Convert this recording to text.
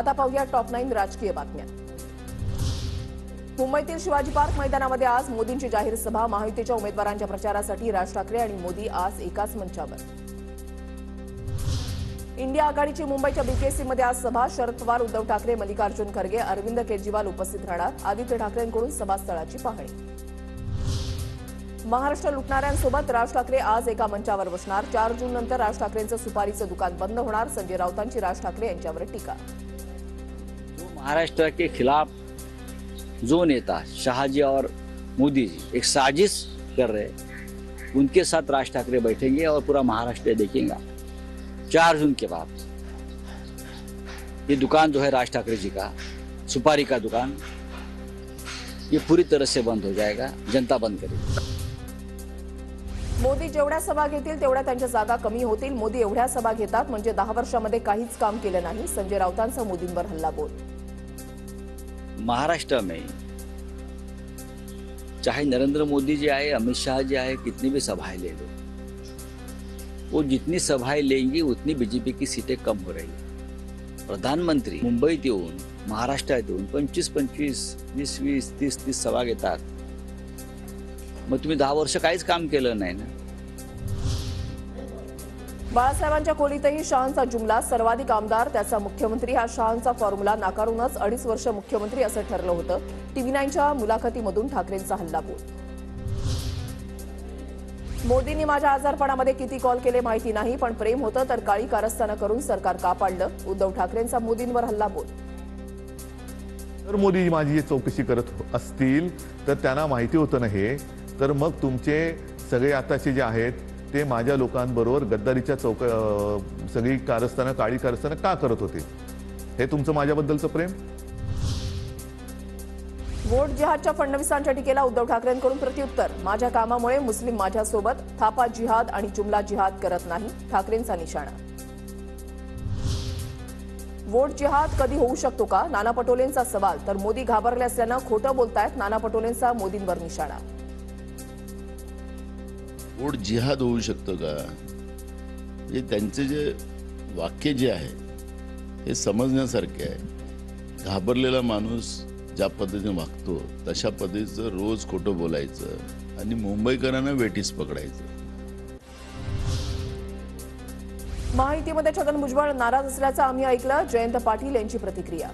आता पाहूया टॉप 9 राजकीय बातम्या। मुंबईतील शिवाजी पार्क मैदानामध्ये आज मोदींची जाहीर सभा। महायुतीच्या उमेदवारांच्या प्रचारासाठी राज ठाकरे आणि मोदी आज एकाच मंचावर। इंडिया आघाडीची मुंबईच्या बीकेसीमध्ये आज सभा। शरद पवार, उद्धव ठाकरे, मल्लिकार्जुन खरगे, अरविंद केजरीवाल उपस्थित राहणार। आदित्य ठाकरेंकडून सभास्थळाची पाहणी। महाराष्ट्र लुटणाऱ्यांसोबत राज ठाकरे आज एका मंचावर बसणार। 4 जून नंतर राज ठाकरेंचं सुपारीचं दुकान बंद होणार। संजय राऊतांची राज ठाकरे यांच्यावर टीका। महाराष्ट्र के खिलाफ जो नेता शाहजी और मोदी जी एक साजिश कर रहे हैं, उनके साथ राज ठाकरे बैठेंगे और पूरा महाराष्ट्र देखेगा। 4 जून के बाद ये दुकान जो है राज ठाकरे जी का सुपारी का दुकान, ये पूरी तरह से बंद हो जाएगा। जनता बंद करेगी। मोदी जेवढ्या सभा घेतील तेवढ्या त्यांच्या जागा कमी होतील। मोदी एवढ्या सभा घेतात म्हणजे 10 वर्षांमध्ये काहीच काम केलं नाही। संजय राऊतांचा मोदींवर हल्लाबोल। महाराष्ट्र में चाहे नरेंद्र मोदी जी आए, अमित शाह जी आए, कितनी भी सभाएं ले लो, वो जितनी सभाएं लेंगी उतनी बीजेपी की सीटें कम हो रही है। प्रधानमंत्री मुंबईत येऊन महाराष्ट्रात येऊन 25-25, 20-20, 30-30 सभा घेतात, मग तुम्ही 10 वर्ष काहीच काम केलं नाही ना। बाळासाहेबांच्या खोलीतही शहांचा जुमला। सर्वाधिक आमदार त्याचा मुख्यमंत्री हा शहांचा फॉर्म्युला नाकारूनच 2.5 वर्ष मुख्यमंत्री असं ठरलं होतं। TV9च्या मुलाखतीमधून ठाकरेंचा हल्लाबोल। मोदींनी माझ्या आजारपणामध्ये किती कॉल केले माहिती नाही, पण प्रेम होतं तर काळी कारस्थानं करून सरकार का पाडलं? उद्धव ठाकरेंचा मोदींवर हल्लाबोल। तर मोदी माझी चौकशी करत असतील तर त्यांना माहिती होतं ना हे, तर मग तुमचे सगळे आताचे जे आहेत ते माझ्या लोकांबरोबर गद्दारीच्या सगळी कारस्थानं काळी कारस्थानं का करत होते? हे तुमचं माझ्याबद्दलचं प्रेम? वोट जिहादच्या फडणवीसांच्या टीकेला उद्धव ठाकरेंकडून प्रत्युत्तर। माझ्या कामामुळे मुस्लिम माझ्यासोबत, थापा जिहाद आणि जुमला जिहाद करत नाही, ठाकरेंचा निशाणा। वोट जिहाद कधी होऊ शकतो का? नाना पटोलेंचा सवाल। तर मोदी घाबरले असल्यानं खोटं बोलतायत, नाना पटोलेंचा मोदींवर निशाणा। वोट जिहाद होऊ शकतं का? म्हणजे त्यांचे जे वाक्य जे आहे हे समजण्यासारखे आहे। घाबरलेला माणूस ज्या पद्धतीने वागतो तशा पद्धतीचं रोज खोटं बोलायचं आणि मुंबईकरांना वेठीस पकडायचं। महायुतीमध्ये छगन भुजबळ नाराज असल्याचं आम्ही ऐकलं। जयंत पाटील यांची प्रतिक्रिया।